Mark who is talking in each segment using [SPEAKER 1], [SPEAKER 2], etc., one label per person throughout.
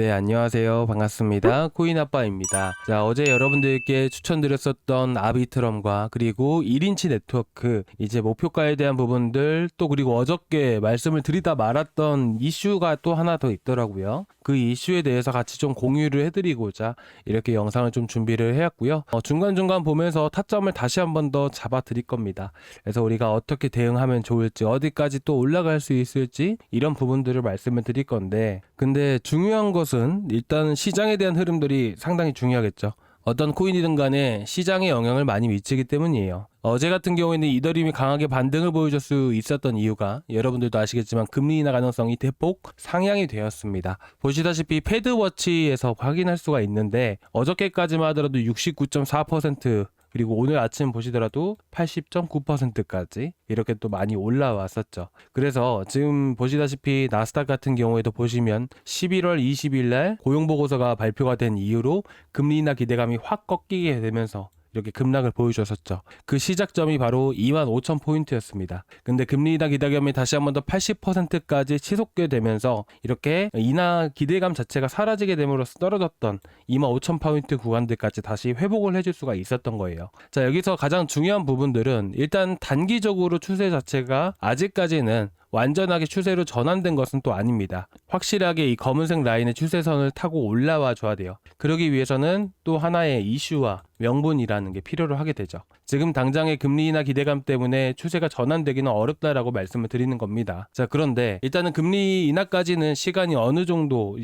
[SPEAKER 1] 네, 안녕하세요. 반갑습니다. 코인아빠입니다. 자, 어제 여러분들께 추천드렸었던 아비트럼과 그리고 1인치 네트워크, 이제 목표가에 대한 부분들, 또 그리고 어저께 말씀을 드리다 말았던 이슈가 또 하나 더 있더라고요. 그 이슈에 대해서 같이 좀 공유를 해드리고자 이렇게 영상을 좀 준비를 해왔고요. 중간중간 보면서 타점을 다시 한번 더 잡아 드릴 겁니다. 그래서 우리가 어떻게 대응하면 좋을지, 어디까지 또 올라갈 수 있을지, 이런 부분들을 말씀을 드릴 건데, 근데 중요한 것은 일단 시장에 대한 흐름들이 상당히 중요하겠죠. 어떤 코인이든 간에 시장에 영향을 많이 미치기 때문이에요. 어제 같은 경우에는 이더리움이 강하게 반등을 보여줄 수 있었던 이유가 여러분들도 아시겠지만 금리 인하 가능성이 대폭 상향이 되었습니다. 보시다시피 패드워치에서 확인할 수가 있는데 어저께까지만 하더라도 69.4%, 그리고 오늘 아침 보시더라도 80.9%까지 이렇게 또 많이 올라왔었죠. 그래서 지금 보시다시피 나스닥 같은 경우에도 보시면 11월 20일 날 고용보고서가 발표가 된 이후로 금리 인하 기대감이 확 꺾이게 되면서 이렇게 급락을 보여줬었죠. 그 시작점이 바로 25,000포인트였습니다. 근데 금리 인하 기대감이 다시 한번 더 80%까지 치솟게 되면서 이렇게 인하 기대감 자체가 사라지게 됨으로써 떨어졌던 25,000포인트 구간들까지 다시 회복을 해줄 수가 있었던 거예요. 자, 여기서 가장 중요한 부분들은 일단 단기적으로 추세 자체가 아직까지는 완전하게 추세로 전환된 것은 또 아닙니다. 확실하게 이 검은색 라인의 추세선을 타고 올라와 줘야 돼요. 그러기 위해서는 또 하나의 이슈와 명분이라는 게 필요로 하게 되죠. 지금 당장의 금리 인하 기대감 때문에 추세가 전환되기는 어렵다라고 말씀을 드리는 겁니다. 자, 그런데 일단은 금리 인하까지는 시간이 어느 정도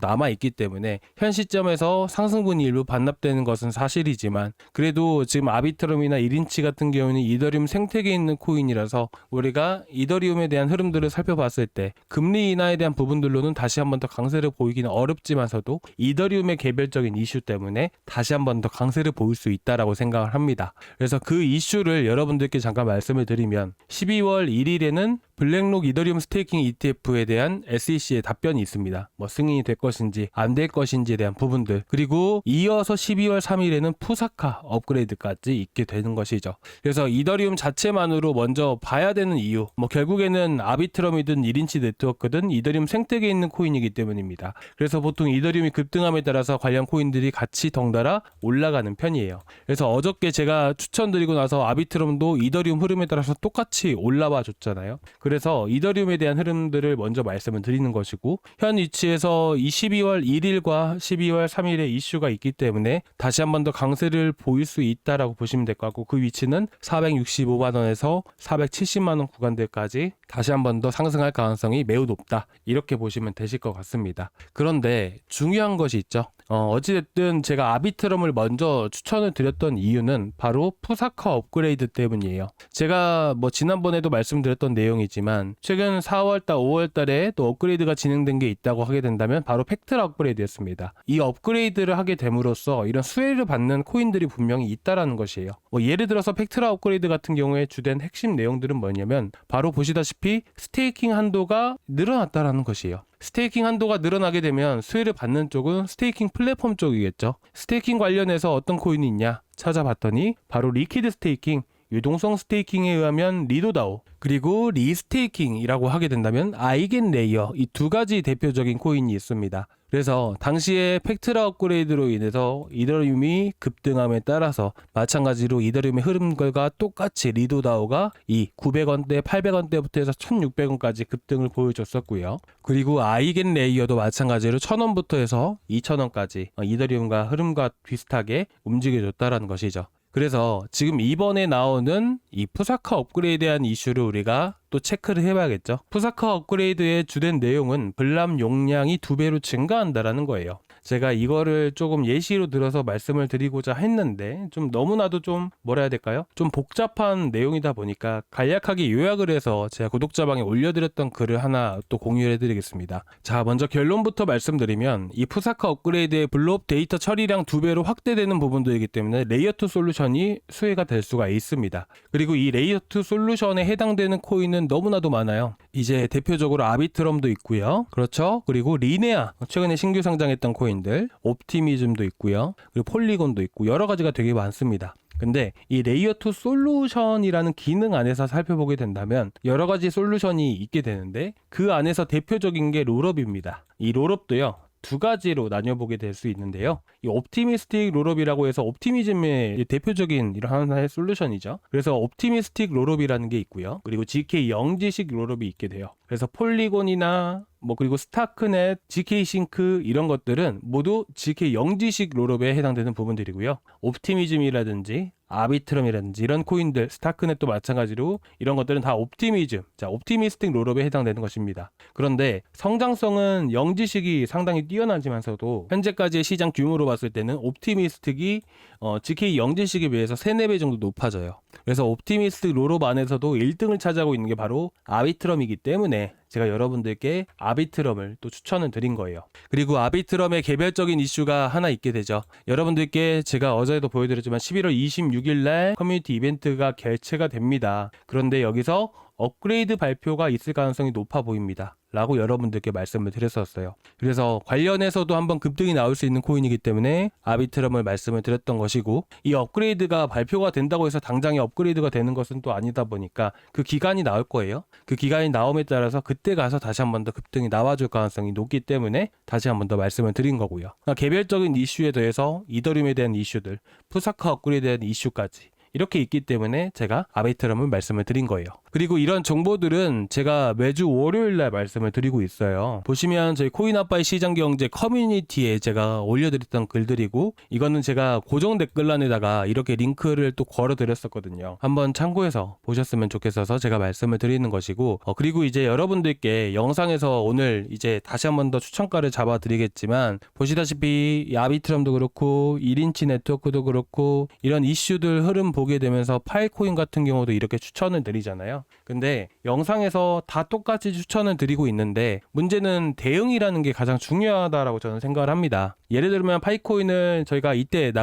[SPEAKER 1] 남아 있기 때문에 현 시점에서 상승분이 일부 반납되는 것은 사실이지만, 그래도 지금 아비트럼이나 1인치 같은 경우는 이더리움 생태계에 있는 코인이라서 우리가 이더리움에 대한 흐름들을 살펴봤을 때 금리 인하에 대한 부분들로는 다시 한번 더 강세를 보이기는 어렵지만서도 이더리움의 개별적인 이슈 때문에 다시 한번 더 강세를 보일 수 있다라고 생각을 합니다. 그래서 그 이슈를 여러분들께 잠깐 말씀을 드리면 12월 1일에는 블랙록 이더리움 스테이킹 ETF에 대한 SEC의 답변이 있습니다. 뭐 승인이 될 것인지 안 될 것인지에 대한 부분들, 그리고 이어서 12월 3일에는 푸사카 업그레이드까지 있게 되는 것이죠. 그래서 이더리움 자체만으로 먼저 봐야 되는 이유, 뭐 결국에는 아비트럼이든 1인치 네트워크든 이더리움 생태계에 있는 코인이기 때문입니다. 그래서 보통 이더리움이 급등함에 따라서 관련 코인들이 같이 덩달아 올라가는 편이에요. 그래서 어저께 제가 추천드리고 나서 아비트럼도 이더리움 흐름에 따라서 똑같이 올라와 줬잖아요. 그래서 이더리움에 대한 흐름들을 먼저 말씀을 드리는 것이고, 현 위치에서 12월 1일과 12월 3일에 이슈가 있기 때문에 다시 한번 더 강세를 보일 수 있다라고 보시면 될 것 같고, 그 위치는 465만원에서 470만원 구간들까지 다시 한번 더 상승할 가능성이 매우 높다, 이렇게 보시면 되실 것 같습니다. 그런데 중요한 것이 있죠. 어찌됐든 제가 아비트럼을 먼저 추천을 드렸던 이유는 바로 푸사카 업그레이드 때문이에요. 제가 뭐 지난번에도 말씀드렸던 내용이지만 최근 4월달 5월달에 또 업그레이드가 진행된 게 있다고 하게 된다면 바로 팩트라 업그레이드였습니다. 이 업그레이드를 하게 됨으로써 이런 수혜를 받는 코인들이 분명히 있다라는 것이에요. 뭐 예를 들어서 팩트라 업그레이드 같은 경우에 주된 핵심 내용들은 뭐냐면 바로 보시다시피 스테이킹 한도가 늘어났다라는 것이에요. 스테이킹 한도가 늘어나게 되면 수혜를 받는 쪽은 스테이킹 플랫폼 쪽이겠죠. 스테이킹 관련해서 어떤 코인이 있냐 찾아봤더니 바로 리퀴드 스테이킹, 유동성 스테이킹에 의하면 리도다오, 그리고 리스테이킹이라고 하게 된다면 아이겐레이어, 이 두 가지 대표적인 코인이 있습니다. 그래서 당시에 팩트라 업그레이드로 인해서 이더리움이 급등함에 따라서 마찬가지로 이더리움의 흐름과 똑같이 리도다오가 이 900원대, 800원대부터 해서 1600원까지 급등을 보여줬었고요. 그리고 아이겐레이어도 마찬가지로 1000원부터 해서 2000원까지 이더리움과 흐름과 비슷하게 움직여줬다라는 것이죠. 그래서 지금 이번에 나오는 이 푸사카 업그레이드에 대한 이슈를 우리가 또 체크를 해봐야겠죠. 푸사카 업그레이드의 주된 내용은 블람 용량이 2배로 증가한다라는 거예요. 제가 이거를 조금 예시로 들어서 말씀을 드리고자 했는데 좀 너무나도 좀 뭐라 해야 될까요? 좀 복잡한 내용이다 보니까 간략하게 요약을 해서 제가 구독자방에 올려드렸던 글을 하나 또 공유를 해드리겠습니다. 자, 먼저 결론부터 말씀드리면 이 푸사카 업그레이드의 블록 데이터 처리량 2배로 확대되는 부분들이기 때문에 레이어2 솔루션이 수혜가 될 수가 있습니다. 그리고 이 레이어2 솔루션에 해당되는 코인은 너무나도 많아요. 이제 대표적으로 아비트럼도 있고요. 그렇죠. 그리고 리네아, 최근에 신규 상장했던 코인들, 옵티미즘도 있고요. 그리고 폴리곤도 있고 여러 가지가 되게 많습니다. 근데 이 레이어2 솔루션이라는 기능 안에서 살펴보게 된다면 여러 가지 솔루션이 있게 되는데 그 안에서 대표적인 게 롤업입니다. 이 롤업도요, 두 가지로 나뉘어보게 될 수 있는데요. 이 옵티미스틱 롤업이라고 해서 옵티미즘의 대표적인 이런 하나의 솔루션이죠. 그래서 옵티미스틱 롤업이라는 게 있고요. 그리고 GK 영지식 롤업이 있게 돼요. 그래서 폴리곤이나 그리고 스타크넷, GK 싱크 이런 것들은 모두 GK 영지식 롤업에 해당되는 부분들이고요. 옵티미즘이라든지 아비트럼이라든지 이런 코인들, 스타크넷도 마찬가지로 이런 것들은 다 옵티미즘, 옵티미스틱 롤업에 해당되는 것입니다. 그런데 성장성은 영지식이 상당히 뛰어나지만서도 현재까지의 시장 규모로 봤을 때는 옵티미스틱이 GK 영지식에 비해서 3, 4배 정도 높아져요. 그래서 옵티미스틱 롤업 안에서도 1등을 차지하고 있는 게 바로 아비트럼이기 때문에 제가 여러분들께 아비트럼을 또 추천을 드린 거예요. 그리고 아비트럼의 개별적인 이슈가 하나 있게 되죠. 여러분들께 제가 어제도 보여드렸지만 11월 26일 날 커뮤니티 이벤트가 개최가 됩니다. 그런데 여기서 업그레이드 발표가 있을 가능성이 높아 보입니다. 라고 여러분들께 말씀을 드렸었어요. 그래서 관련해서도 한번 급등이 나올 수 있는 코인이기 때문에 아비트럼을 말씀을 드렸던 것이고, 이 업그레이드가 발표가 된다고 해서 당장에 업그레이드가 되는 것은 또 아니다 보니까 그 기간이 나올 거예요. 그 기간이 나옴에 따라서 그때 가서 다시 한 번 더 급등이 나와줄 가능성이 높기 때문에 다시 한 번 더 말씀을 드린 거고요. 개별적인 이슈에 대해서 이더리움에 대한 이슈들, 푸사카 업그레이드에 대한 이슈까지 이렇게 있기 때문에 제가 아비트럼을 말씀을 드린 거예요. 그리고 이런 정보들은 제가 매주 월요일날 말씀을 드리고 있어요. 보시면 저희 코인아빠의 시장경제 커뮤니티에 제가 올려드렸던 글들이고, 이거는 제가 고정 댓글란에다가 이렇게 링크를 또 걸어드렸었거든요. 한번 참고해서 보셨으면 좋겠어서 제가 말씀을 드리는 것이고, 그리고 이제 여러분들께 영상에서 오늘 이제 다시 한 번 더 추천가를 잡아드리겠지만, 보시다시피 이 아비트럼도 그렇고 1인치 네트워크도 그렇고 이런 이슈들 흐름 보게 되면서 파이코인 같은 경우도 이렇게 추천을 드리잖아요. 근데 영상에서 다 똑같이 추천을 드리고 있는데 문제는 대응이라는 게 가장 중요하다라고 저는 생각을 합니다. 예를 들면 파이코인을 저희가 이때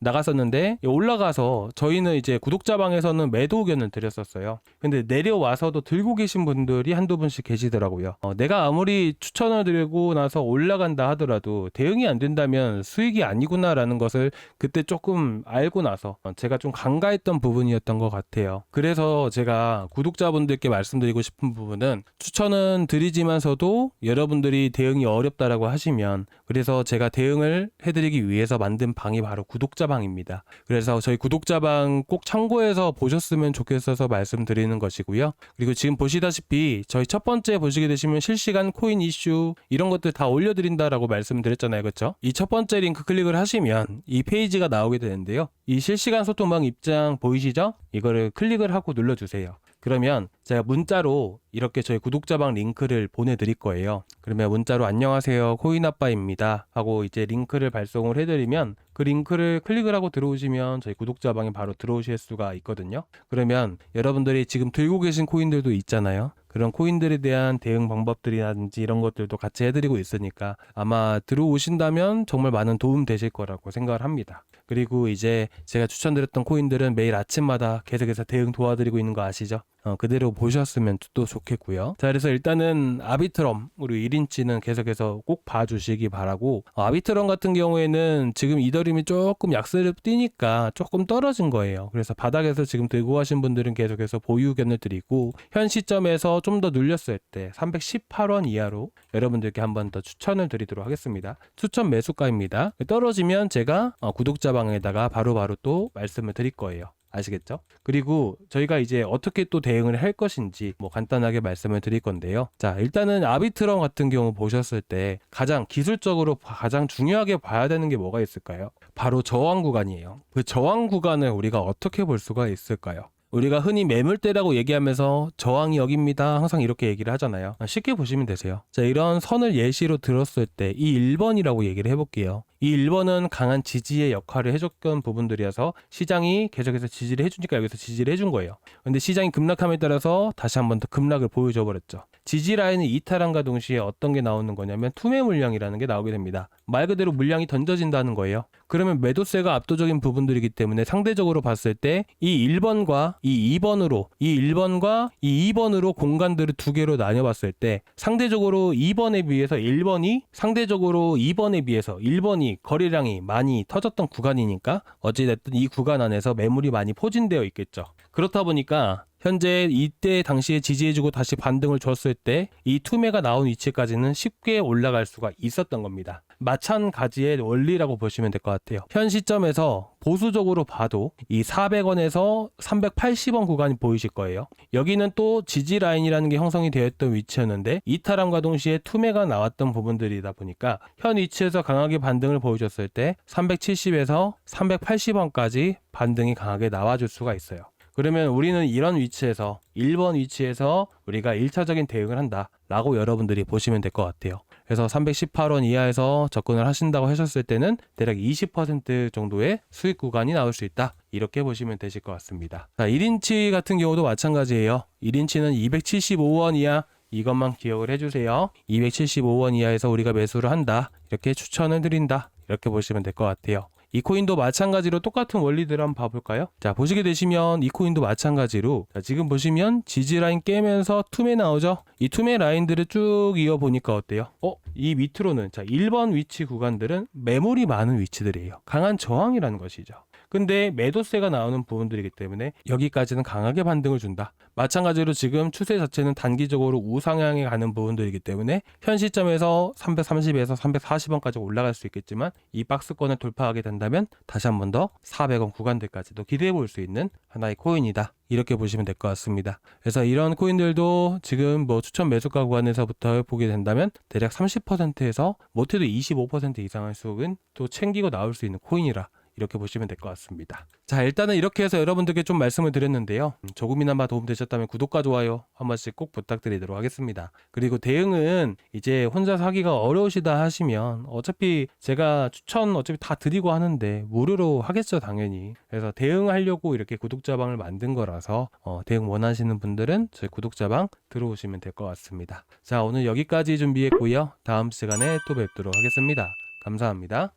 [SPEAKER 1] 나갔었는데 올라가서 저희는 이제 구독자방에서는 매도 의견을 드렸었어요. 근데 내려와서도 들고 계신 분들이 한두 분씩 계시더라고요. 내가 아무리 추천을 드리고 나서 올라간다 하더라도 대응이 안 된다면 수익이 아니구나라는 것을 그때 조금 알고 나서 제가 좀 간과했던 부분이었던 것 같아요. 그래서 제가 구독자분들께 말씀드리고 싶은 부분은, 추천은 드리지만서도 여러분들이 대응이 어렵다라고 하시면, 그래서 제가 대응을 해드리기 위해서 만든 방이 바로 구독자방입니다. 그래서 저희 구독자방 꼭 참고해서 보셨으면 좋겠어서 말씀드리는 것이고요. 그리고 지금 보시다시피 저희 첫 번째 보시게 되시면 실시간 코인 이슈 이런 것들 다 올려드린다라고 말씀드렸잖아요. 그렇죠? 이 첫 번째 링크 클릭을 하시면 이 페이지가 나오게 되는데요. 이 실시간 소통방 입장 보이시죠? 이거를 클릭을 하고 눌러주세요. 그러면 제가 문자로 이렇게 저희 구독자방 링크를 보내드릴 거예요. 그러면 문자로 안녕하세요 코인아빠입니다 하고 이제 링크를 발송을 해드리면, 그 링크를 클릭을 하고 들어오시면 저희 구독자방에 바로 들어오실 수가 있거든요. 그러면 여러분들이 지금 들고 계신 코인들도 있잖아요. 그런 코인들에 대한 대응 방법들이라든지 이런 것들도 같이 해드리고 있으니까 아마 들어오신다면 정말 많은 도움 되실 거라고 생각을 합니다. 그리고 이제 제가 추천드렸던 코인들은 매일 아침마다 계속해서 대응 도와드리고 있는 거 아시죠? 그대로 보셨으면 또 좋겠고요. 자, 그래서 일단은 아비트럼 우리 1인치는 계속해서 꼭 봐주시기 바라고, 아비트럼 같은 경우에는 지금 이더리움이 조금 약세를 띄니까 조금 떨어진 거예요. 그래서 바닥에서 지금 들고 가신 분들은 계속해서 보유 의견을 드리고, 현 시점에서 좀 더 눌렸을 때 318원 이하로 여러분들께 한 번 더 추천을 드리도록 하겠습니다. 추천 매수가입니다. 떨어지면 제가 구독자방에다가 바로바로 또 말씀을 드릴 거예요. 아시겠죠? 그리고 저희가 이제 어떻게 또 대응을 할 것인지 간단하게 말씀을 드릴 건데요. 자, 일단은 아비트럼 같은 경우 보셨을 때 가장 기술적으로 가장 중요하게 봐야 되는 게 뭐가 있을까요? 바로 저항 구간이에요. 그 저항 구간을 우리가 어떻게 볼 수가 있을까요? 우리가 흔히 매물대라고 얘기하면서 저항이 여기입니다 항상 이렇게 얘기를 하잖아요. 쉽게 보시면 되세요. 자, 이런 선을 예시로 들었을 때 이 1번이라고 얘기를 해볼게요. 이 1번은 강한 지지의 역할을 해줬던 부분들이어서 시장이 계속해서 지지를 해주니까 여기서 지지를 해준 거예요. 근데 시장이 급락함에 따라서 다시 한 번 더 급락을 보여줘 버렸죠. 지지 라인을 이탈함과 동시에 어떤 게 나오는 거냐면 투매 물량이라는 게 나오게 됩니다. 말 그대로 물량이 던져진다는 거예요. 그러면 매도세가 압도적인 부분들이기 때문에 상대적으로 봤을 때 이 1번과 이 2번으로 이 1번과 이 2번으로 공간들을 두 개로 나눠봤을 때 상대적으로 2번에 비해서 1번이 상대적으로 2번에 비해서 1번이 거래량이 많이 터졌던 구간이니까 어찌됐든 이 구간 안에서 매물이 많이 포진되어 있겠죠. 그렇다 보니까 현재 이때 당시에 지지해주고 다시 반등을 줬을 때 이 투매가 나온 위치까지는 쉽게 올라갈 수가 있었던 겁니다. 마찬가지의 원리라고 보시면 될 것 같아요. 현 시점에서 보수적으로 봐도 이 400원에서 380원 구간이 보이실 거예요. 여기는 또 지지 라인이라는 게 형성이 되었던 위치였는데 이탈함과 동시에 투매가 나왔던 부분들이다 보니까 현 위치에서 강하게 반등을 보여줬을 때 370에서 380원까지 반등이 강하게 나와줄 수가 있어요. 그러면 우리는 이런 위치에서 1번 위치에서 우리가 1차적인 대응을 한다 라고 여러분들이 보시면 될 것 같아요. 그래서 318원 이하에서 접근을 하신다고 하셨을 때는 대략 20% 정도의 수익 구간이 나올 수 있다, 이렇게 보시면 되실 것 같습니다. 자, 1인치 같은 경우도 마찬가지예요. 1인치는 275원 이하, 이것만 기억을 해주세요. 275원 이하에서 우리가 매수를 한다, 이렇게 추천을 드린다, 이렇게 보시면 될 것 같아요. 이 코인도 마찬가지로 똑같은 원리들을 한번 봐볼까요? 자, 보시게 되시면 이 코인도 마찬가지로, 자, 지금 보시면 지지라인 깨면서 투매 나오죠? 이 투매 라인들을 쭉 이어보니까 어때요? 이 밑으로는, 자, 1번 위치 구간들은 매물이 많은 위치들이에요. 강한 저항이라는 것이죠. 근데 매도세가 나오는 부분들이기 때문에 여기까지는 강하게 반등을 준다. 마찬가지로 지금 추세 자체는 단기적으로 우상향에 가는 부분들이기 때문에 현 시점에서 330에서 340원까지 올라갈 수 있겠지만 이 박스권을 돌파하게 된다면 다시 한 번 더 400원 구간들까지도 기대해 볼 수 있는 하나의 코인이다, 이렇게 보시면 될 것 같습니다. 그래서 이런 코인들도 지금 뭐 추천 매수가 구간에서부터 보게 된다면 대략 30%에서 못해도 25% 이상의 수익은 또 챙기고 나올 수 있는 코인이라, 이렇게 보시면 될 것 같습니다. 자, 일단은 이렇게 해서 여러분들께 좀 말씀을 드렸는데요. 조금이나마 도움되셨다면 구독과 좋아요 한 번씩 꼭 부탁드리도록 하겠습니다. 그리고 대응은 이제 혼자서 하기가 어려우시다 하시면 어차피 제가 추천 어차피 다 드리고 하는데 무료로 하겠죠, 당연히. 그래서 대응하려고 이렇게 구독자방을 만든 거라서 대응 원하시는 분들은 저희 구독자방 들어오시면 될 것 같습니다. 자, 오늘 여기까지 준비했고요. 다음 시간에 또 뵙도록 하겠습니다. 감사합니다.